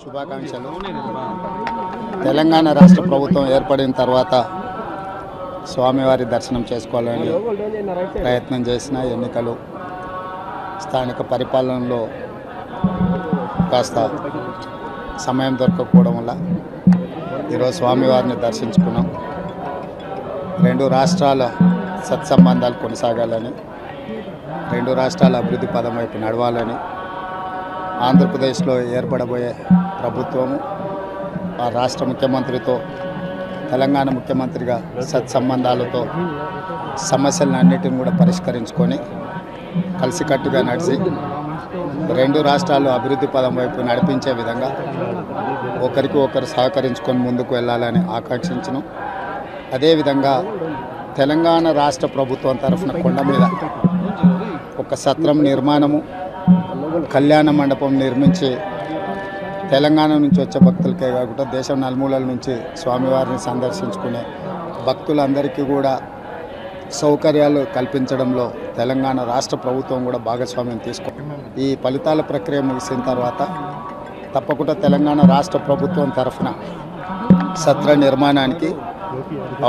శుభాకాంక్షలు. తెలంగాణ రాష్ట్ర ప్రభుత్వం ఏర్పడిన తర్వాత స్వామివారి దర్శనం చేసుకోవాలని ప్రయత్నం చేసిన ఎన్నికలు స్థానిక పరిపాలనలో కాస్త సమయం దొరకకపోవడం వల్ల ఈరోజు స్వామివారిని దర్శించుకున్నాం. రెండు రాష్ట్రాల సత్సంబంధాలు కొనసాగాలని, రెండు రాష్ట్రాల అభివృద్ధి పదం వైపు నడవాలని, ఆంధ్రప్రదేశ్లో ఏర్పడబోయే ప్రభుత్వము ఆ రాష్ట్ర ముఖ్యమంత్రితో తెలంగాణ ముఖ్యమంత్రిగా సత్సంబంధాలతో సమస్యలన్నిటిని కూడా పరిష్కరించుకొని కలిసికట్టుగా నడిచి రెండు రాష్ట్రాలు అభివృద్ధి పదం వైపు నడిపించే విధంగా ఒకరికి ఒకరు సహకరించుకొని ముందుకు వెళ్ళాలని ఆకాంక్షించను. అదేవిధంగా తెలంగాణ రాష్ట్ర ప్రభుత్వం తరఫున కొండ మీద ఒక సత్రం నిర్మాణము, కళ్యాణ మండపం నిర్మించి తెలంగాణ నుంచి వచ్చే భక్తులకే కాకుండా దేశం నలుమూలల నుంచి స్వామివారిని సందర్శించుకునే భక్తులందరికీ కూడా సౌకర్యాలు కల్పించడంలో తెలంగాణ రాష్ట్ర ప్రభుత్వం కూడా భాగస్వామ్యం తీసుకుంటుంది. ఈ ఫలితాల ప్రక్రియ ముగిసిన తర్వాత తప్పకుండా తెలంగాణ రాష్ట్ర ప్రభుత్వం తరఫున సత్ర నిర్మాణానికి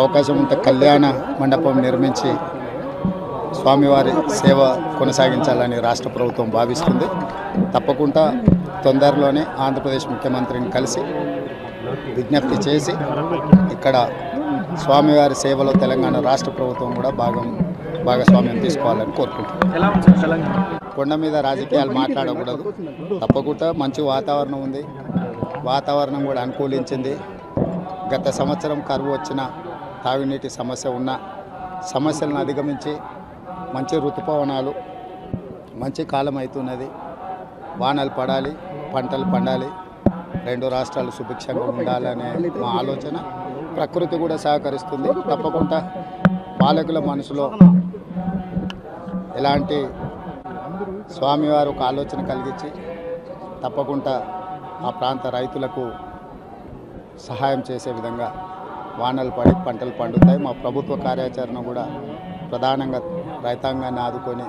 అవకాశం ఉంటే కళ్యాణ మండపం నిర్మించి స్వామివారి సేవ కొనసాగించాలని రాష్ట్ర ప్రభుత్వం భావిస్తుంది. తప్పకుండా తొందరలోనే ఆంధ్రప్రదేశ్ ముఖ్యమంత్రిని కలిసి విజ్ఞప్తి చేసి ఇక్కడ స్వామివారి సేవలో తెలంగాణ రాష్ట్ర ప్రభుత్వం కూడా భాగస్వామ్యం తీసుకోవాలని కోరుకుంటున్నాం. కొండ మీద రాజకీయాలు మాట్లాడకూడదు. తప్పకుండా మంచి వాతావరణం ఉంది, వాతావరణం కూడా అనుకూలించింది. గత సంవత్సరం కరువు వచ్చిన, తాగునీటి సమస్య ఉన్న సమస్యలను అధిగమించి మంచి ఋతుపవనాలు, మంచి కాలం అవుతున్నది. వానలు పడాలి, పంటలు పండాలి, రెండు రాష్ట్రాలు సుభిక్షంగా ఉండాలనే మా ఆలోచన. ప్రకృతి కూడా సహకరిస్తుంది. తప్పకుండా పాలకుల మనసులో ఎలాంటి స్వామివారు ఒక ఆలోచన కలిగించి తప్పకుండా ఆ ప్రాంత రైతులకు సహాయం చేసే విధంగా వానలు పడి పంటలు పండుతాయి. మా ప్రభుత్వ కార్యాచరణ కూడా ప్రధానంగా రైతాంగాన్ని ఆదుకొని